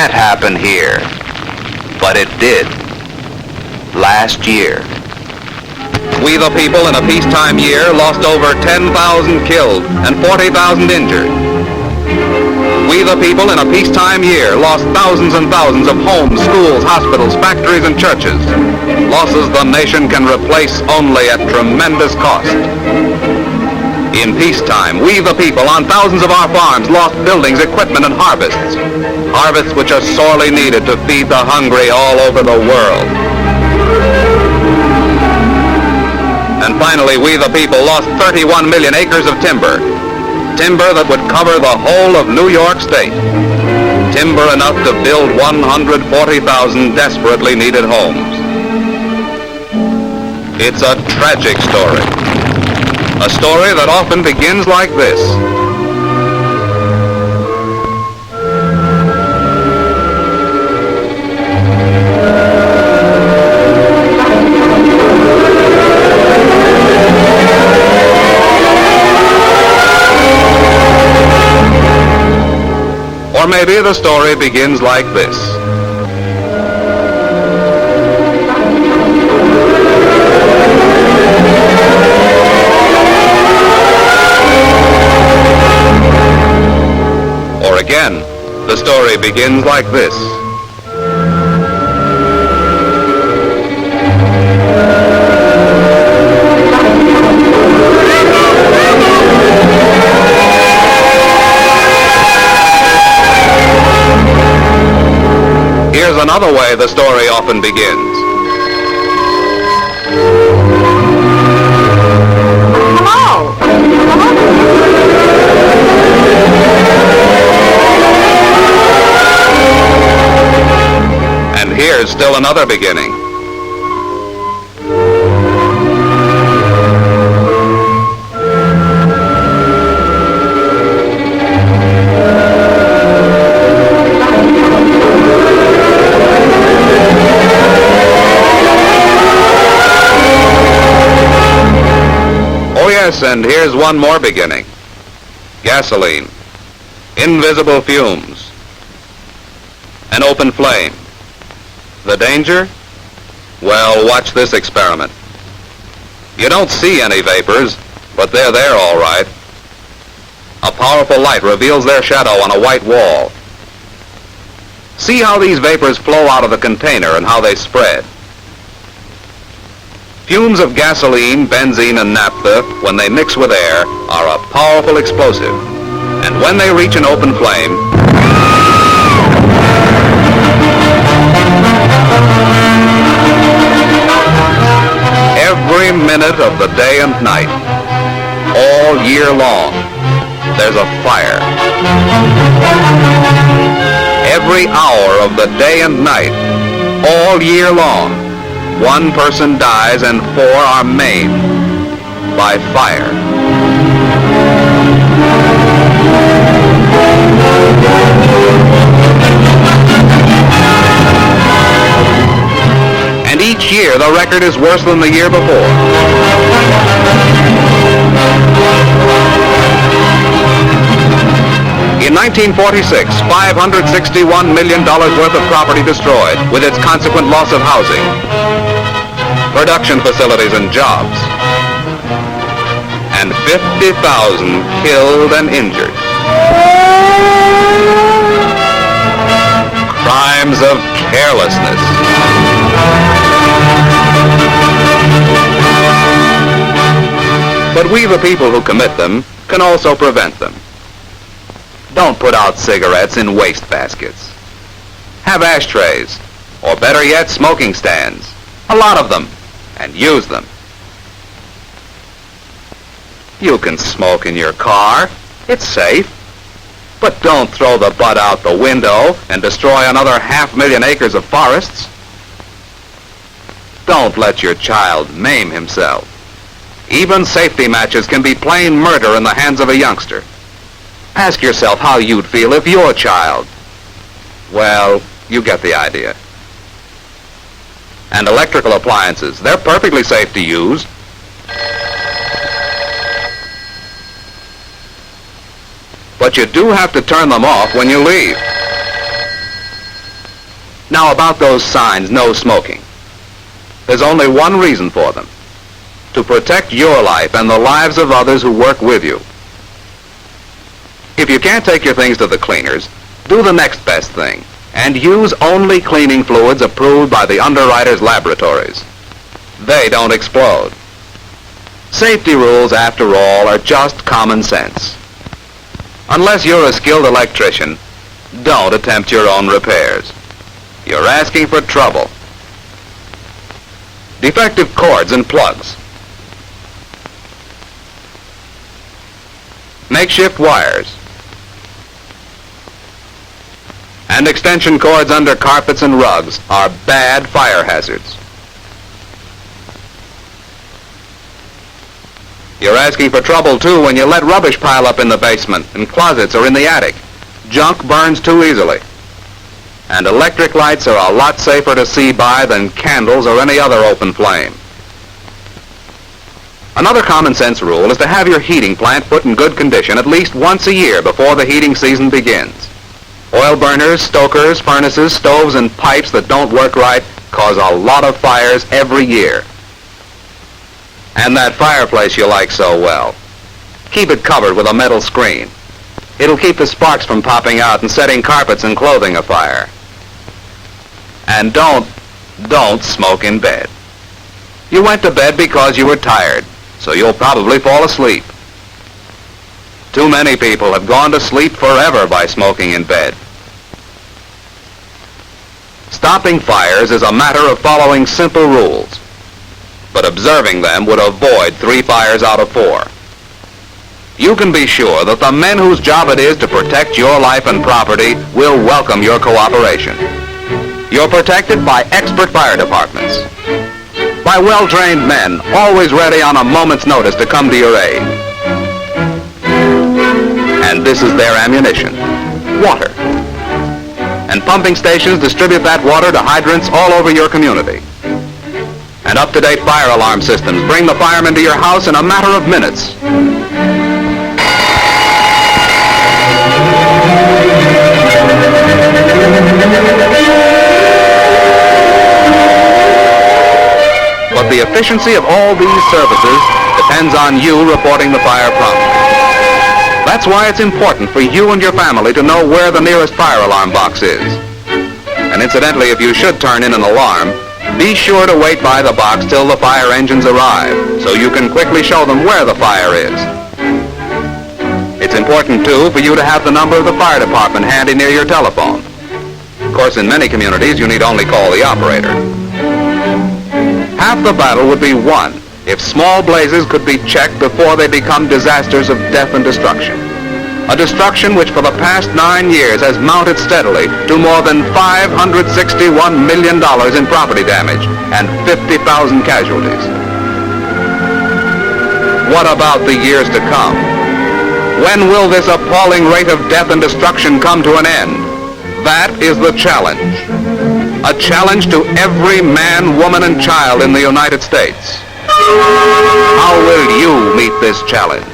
can't happen here. But it did. Last year. We the people in a peacetime year lost over 10,000 killed and 40,000 injured. We the people in a peacetime year lost thousands and thousands of homes, schools, hospitals, factories, and churches. Losses the nation can replace only at tremendous cost. In peacetime, we the people on thousands of our farms lost buildings, equipment, and harvests. Harvests which are sorely needed to feed the hungry all over the world. And finally, we the people lost 31 million acres of timber. Timber that would cover the whole of New York State. Timber enough to build 140,000 desperately needed homes. It's a tragic story. A story that often begins like this. Or maybe the story begins like this. Or again, the story begins like this. Here's another way the story often begins. Hello. And here's still another beginning. Yes, and here's one more beginning. Gasoline, invisible fumes, an open flame. The danger? Well, watch this experiment. You don't see any vapors, but they're there all right. A powerful light reveals their shadow on a white wall. See how these vapors flow out of the container and how they spread. Fumes of gasoline, benzene, and naphtha, when they mix with air, are a powerful explosive. And when they reach an open flame, every minute of the day and night, all year long, there's a fire. Every hour of the day and night, all year long, one person dies and 4 are maimed by fire. And each year the record is worse than the year before. In 1946, $561 million worth of property destroyed, with its consequent loss of housing, production facilities and jobs, and 50,000 killed and injured. Crimes of carelessness. But we, the people who commit them, can also prevent them. Don't put out cigarettes in waste baskets. Have ashtrays, or better yet, smoking stands. A lot of them, and use them. You can smoke in your car. It's safe. But don't throw the butt out the window and destroy another 500,000 acres of forests. Don't let your child maim himself. Even safety matches can be plain murder in the hands of a youngster. Ask yourself how you'd feel if your child... Well, you get the idea. And electrical appliances, they're perfectly safe to use. But you do have to turn them off when you leave. Now about those signs, no smoking. There's only one reason for them: to protect your life and the lives of others who work with you. If you can't take your things to the cleaners, do the next best thing and use only cleaning fluids approved by the underwriters' laboratories. They don't explode. Safety rules, after all, are just common sense. Unless you're a skilled electrician, don't attempt your own repairs. You're asking for trouble. Defective cords and plugs. Makeshift wires. And extension cords under carpets and rugs are bad fire hazards. You're asking for trouble, too, when you let rubbish pile up in the basement, in closets, or in the attic. Junk burns too easily. And electric lights are a lot safer to see by than candles or any other open flame. Another common sense rule is to have your heating plant put in good condition at least once a year before the heating season begins. Oil burners, stokers, furnaces, stoves, and pipes that don't work right cause a lot of fires every year. And that fireplace you like so well, keep it covered with a metal screen. It'll keep the sparks from popping out and setting carpets and clothing afire. And don't smoke in bed. You went to bed because you were tired, so you'll probably fall asleep. Too many people have gone to sleep forever by smoking in bed. Stopping fires is a matter of following simple rules, but observing them would avoid 3 fires out of 4. You can be sure that the men whose job it is to protect your life and property will welcome your cooperation. You're protected by expert fire departments, by well-trained men, always ready on a moment's notice to come to your aid. And this is their ammunition: water. And pumping stations distribute that water to hydrants all over your community. And up-to-date fire alarm systems bring the firemen to your house in a matter of minutes. But the efficiency of all these services depends on you reporting the fire promptly. That's why it's important for you and your family to know where the nearest fire alarm box is. And incidentally, if you should turn in an alarm, be sure to wait by the box till the fire engines arrive, so you can quickly show them where the fire is. It's important, too, for you to have the number of the fire department handy near your telephone. Of course, in many communities, you need only call the operator. Half the battle would be won if small blazes could be checked before they become disasters of death and destruction. A destruction which for the past 9 years has mounted steadily to more than $561 million in property damage and 50,000 casualties. What about the years to come? When will this appalling rate of death and destruction come to an end? That is the challenge. A challenge to every man, woman, and child in the United States. How will you meet this challenge?